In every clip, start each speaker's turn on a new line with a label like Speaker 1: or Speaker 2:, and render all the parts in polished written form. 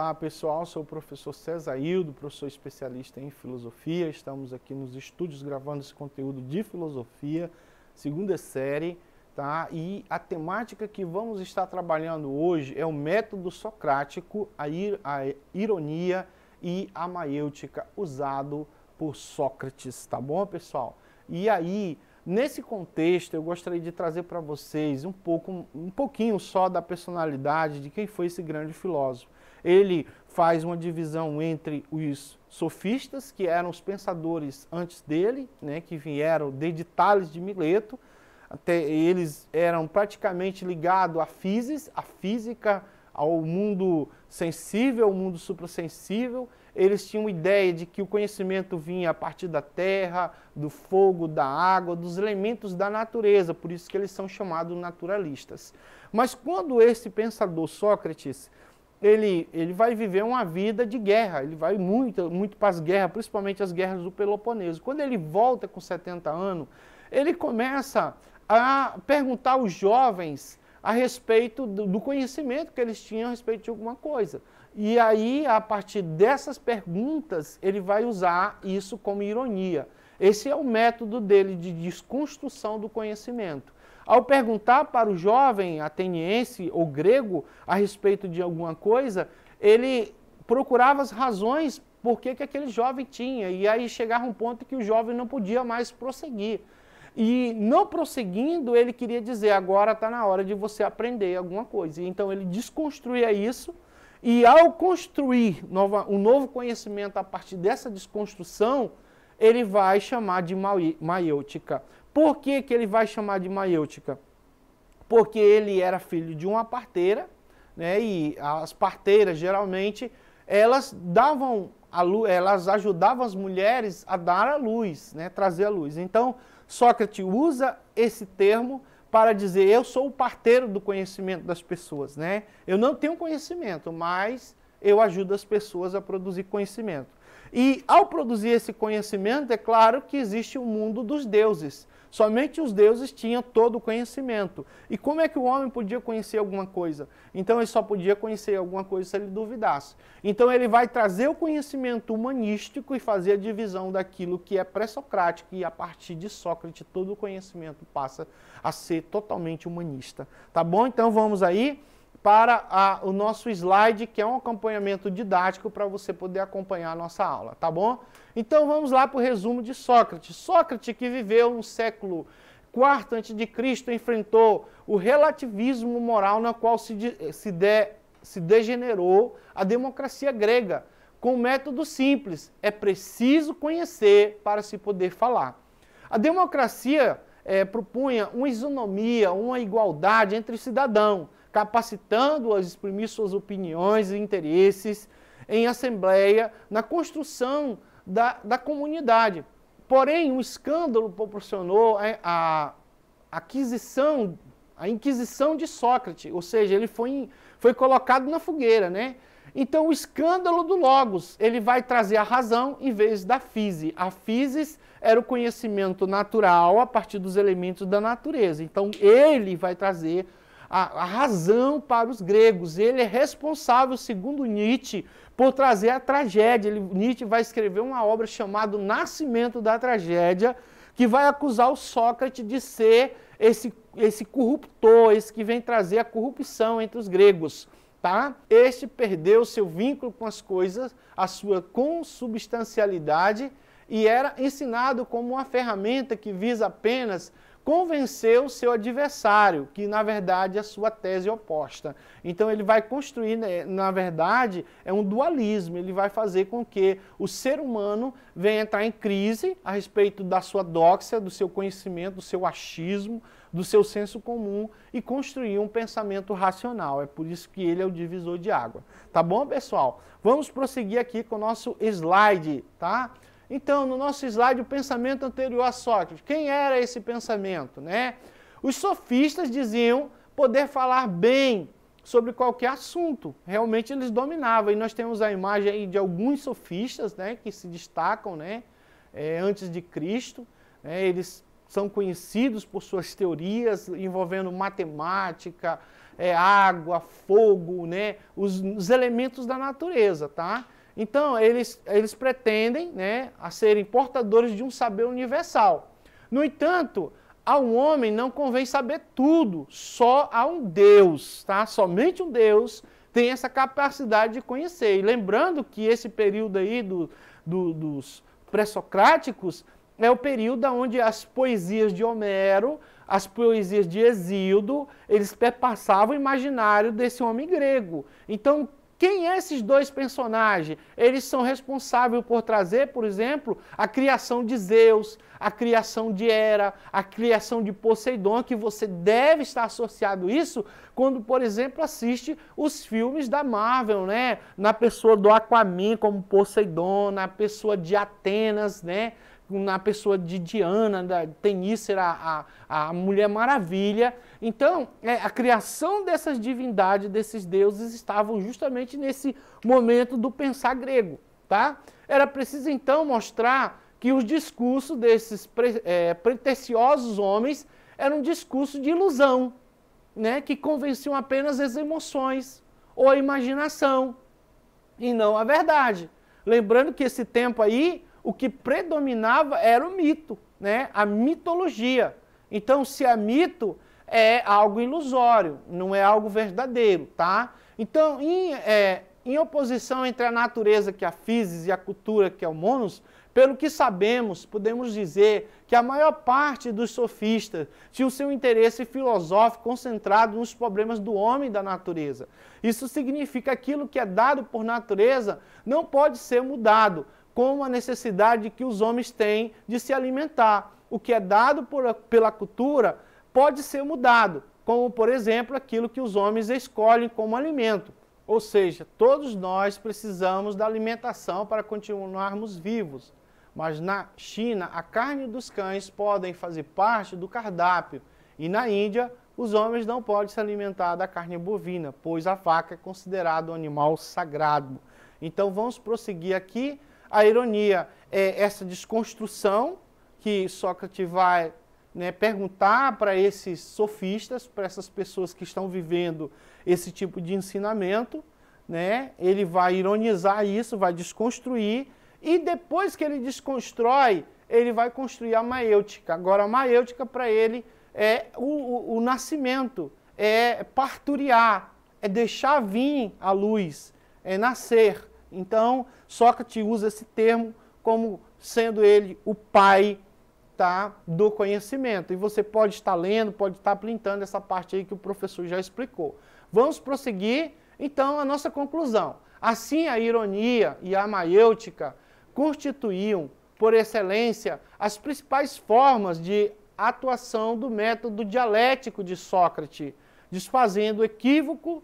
Speaker 1: Olá pessoal, sou o professor Cesaildo, professor especialista em filosofia. Estamos aqui nos estúdios gravando esse conteúdo de filosofia, segunda série, tá? E a temática que vamos estar trabalhando hoje é o método socrático, a ironia e a maiêutica usado por Sócrates, tá bom, pessoal? E aí, nesse contexto, eu gostaria de trazer para vocês um pouquinho só da personalidade de quem foi esse grande filósofo. Ele faz uma divisão entre os sofistas, que eram os pensadores antes dele, né, que vieram desde Tales de Mileto, até eles eram praticamente ligados à física, ao mundo sensível, ao mundo suprassensível. Eles tinham ideia de que o conhecimento vinha a partir da terra, do fogo, da água, dos elementos da natureza, por isso que eles são chamados naturalistas. Mas quando esse pensador Sócrates, ele vai viver uma vida de guerra, ele vai muito para as guerras, principalmente as guerras do Peloponeso. Quando ele volta com 70 anos, ele começa a perguntar aos jovens a respeito do conhecimento que eles tinham a respeito de alguma coisa. E aí, a partir dessas perguntas, ele vai usar isso como ironia. Esse é o método dele de desconstrução do conhecimento. Ao perguntar para o jovem ateniense ou grego a respeito de alguma coisa, ele procurava as razões por que aquele jovem tinha. E aí chegava um ponto que o jovem não podia mais prosseguir. E não prosseguindo, ele queria dizer, agora está na hora de você aprender alguma coisa. E então ele desconstruía isso, e ao construir um novo conhecimento a partir dessa desconstrução, ele vai chamar de maiêutica. Por que ele vai chamar de maiêutica? Porque ele era filho de uma parteira, né, e as parteiras, geralmente, elas ajudavam as mulheres a dar a luz, né, trazer a luz. Então, Sócrates usa esse termo para dizer, eu sou o parteiro do conhecimento das pessoas, né? Eu não tenho conhecimento, mas eu ajudo as pessoas a produzir conhecimento. E ao produzir esse conhecimento, é claro que existe o mundo dos deuses. Somente os deuses tinham todo o conhecimento. E como é que o homem podia conhecer alguma coisa? Então ele só podia conhecer alguma coisa se ele duvidasse. Então ele vai trazer o conhecimento humanístico e fazer a divisão daquilo que é pré-socrático, e a partir de Sócrates todo o conhecimento passa a ser totalmente humanista. Tá bom? Então vamos aí para o nosso slide, que é um acompanhamento didático para você poder acompanhar a nossa aula, tá bom? Então vamos lá para o resumo de Sócrates. Sócrates, que viveu no século IV a.C., enfrentou o relativismo moral na qual se degenerou a democracia grega, com um método simples: é preciso conhecer para se poder falar. A democracia propunha uma isonomia, uma igualdade entre cidadãos, capacitando-os a exprimir suas opiniões e interesses em assembleia, na construção da comunidade. Porém, o escândalo proporcionou a inquisição de Sócrates, ou seja, ele foi colocado na fogueira, né? Então, o escândalo do Logos, ele vai trazer a razão em vez da physis. A physis era o conhecimento natural a partir dos elementos da natureza. Então, ele vai trazer a razão para os gregos. Ele é responsável, segundo Nietzsche, por trazer a tragédia. Nietzsche vai escrever uma obra chamada O Nascimento da Tragédia, que vai acusar o Sócrates de ser esse corruptor, esse que vem trazer a corrupção entre os gregos. Tá? Este perdeu seu vínculo com as coisas, a sua consubstancialidade, e era ensinado como uma ferramenta que visa apenas convencer o seu adversário, que na verdade é a sua tese oposta. Então ele vai construir, na verdade, é um dualismo, ele vai fazer com que o ser humano venha entrar em crise a respeito da sua dóxia, do seu conhecimento, do seu achismo, do seu senso comum, e construir um pensamento racional. É por isso que ele é o divisor de água. Tá bom, pessoal? Vamos prosseguir aqui com o nosso slide, tá? Então, no nosso slide, o pensamento anterior a Sócrates. Quem era esse pensamento, né? Os sofistas diziam poder falar bem sobre qualquer assunto. Realmente eles dominavam. E nós temos a imagem aí de alguns sofistas, né, que se destacam, né, antes de Cristo. Eles são conhecidos por suas teorias envolvendo matemática, água, fogo, né, os elementos da natureza, tá? Então, eles pretendem, né, a serem portadores de um saber universal. No entanto, ao homem não convém saber tudo, só a um Deus, tá? Somente um Deus tem essa capacidade de conhecer. E lembrando que esse período aí dos pré-socráticos é o período onde as poesias de Homero, as poesias de Hesíodo, eles perpassavam o imaginário desse homem grego. Então, quem é esses dois personagens? Eles são responsáveis por trazer, por exemplo, a criação de Zeus, a criação de Hera, a criação de Poseidon, que você deve estar associado a isso quando, por exemplo, assiste os filmes da Marvel, né? Na pessoa do Aquaman como Poseidon, na pessoa de Atenas, né? Na pessoa de Diana, da Tenícera, a Mulher Maravilha. Então, a criação dessas divindades, desses deuses, estavam justamente nesse momento do pensar grego, tá? Era preciso, então, mostrar que os discursos desses pretensiosos homens eram um discurso de ilusão, né? Que convenciam apenas as emoções ou a imaginação, e não a verdade. Lembrando que esse tempo aí, o que predominava era o mito, né? A mitologia. Então, se é mito, é algo ilusório, não é algo verdadeiro, tá? Então, em oposição entre a natureza, que é a physis, e a cultura, que é o monos, pelo que sabemos, podemos dizer que a maior parte dos sofistas tinha o seu interesse filosófico concentrado nos problemas do homem e da natureza. Isso significa que aquilo que é dado por natureza não pode ser mudado, como a necessidade que os homens têm de se alimentar. O que é dado pela cultura pode ser mudado, como, por exemplo, aquilo que os homens escolhem como alimento. Ou seja, todos nós precisamos da alimentação para continuarmos vivos. Mas na China, a carne dos cães podem fazer parte do cardápio. E na Índia, os homens não podem se alimentar da carne bovina, pois a vaca é considerada um animal sagrado. Então vamos prosseguir aqui. A ironia é essa desconstrução que Sócrates vai, né, perguntar para esses sofistas, para essas pessoas que estão vivendo esse tipo de ensinamento, né? Ele vai ironizar isso, vai desconstruir, e depois que ele desconstrói, ele vai construir a maêutica. Agora, a maêutica para ele é o nascimento, é parturiar, é deixar vir a luz, é nascer. Então, Sócrates usa esse termo como sendo ele o pai, tá, do conhecimento. E você pode estar lendo, pode estar printando essa parte aí que o professor já explicou. Vamos prosseguir, então, a nossa conclusão. Assim, a ironia e a maêutica constituíam, por excelência, as principais formas de atuação do método dialético de Sócrates, desfazendo o equívoco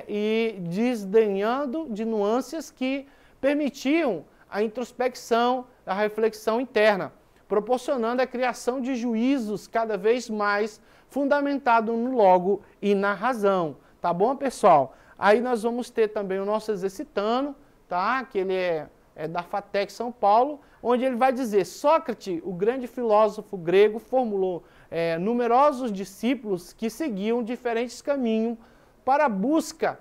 Speaker 1: e desdenhando de nuances que permitiam a introspecção, a reflexão interna, proporcionando a criação de juízos cada vez mais fundamentados no logo e na razão. Tá bom, pessoal? Aí nós vamos ter também o nosso exercitando, tá? Que ele é da FATEC São Paulo, onde ele vai dizer: Sócrates, o grande filósofo grego, formulou numerosos discípulos que seguiam diferentes caminhos para buscar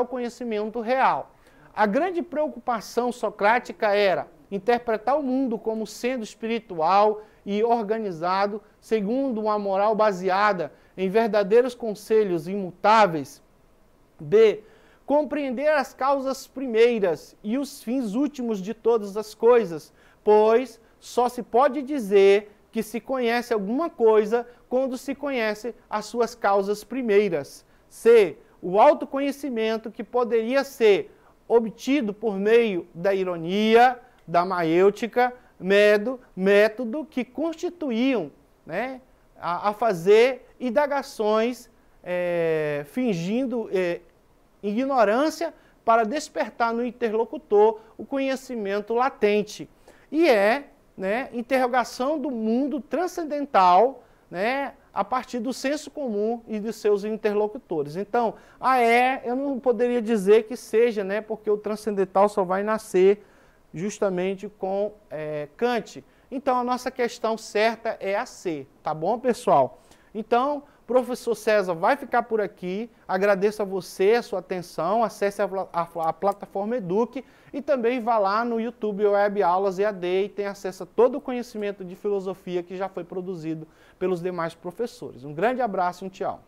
Speaker 1: o conhecimento real. A grande preocupação socrática era interpretar o mundo como sendo espiritual e organizado segundo uma moral baseada em verdadeiros conselhos imutáveis. B. Compreender as causas primeiras e os fins últimos de todas as coisas, pois só se pode dizer que se conhece alguma coisa quando se conhece as suas causas primeiras. C. O autoconhecimento, que poderia ser obtido por meio da ironia, da maêutica, método que constituíam, né, a fazer indagações fingindo ignorância para despertar no interlocutor o conhecimento latente. E interrogação do mundo transcendental, né, a partir do senso comum e dos seus interlocutores. Então, eu não poderia dizer que seja, né, porque o transcendental só vai nascer justamente com Kant. Então a nossa questão certa é a C, tá bom, pessoal? Então, professor César vai ficar por aqui. Agradeço a você a sua atenção. Acesse a plataforma Eduque e também vá lá no YouTube Web Aulas EAD e tenha acesso a todo o conhecimento de filosofia que já foi produzido pelos demais professores. Um grande abraço e um tchau.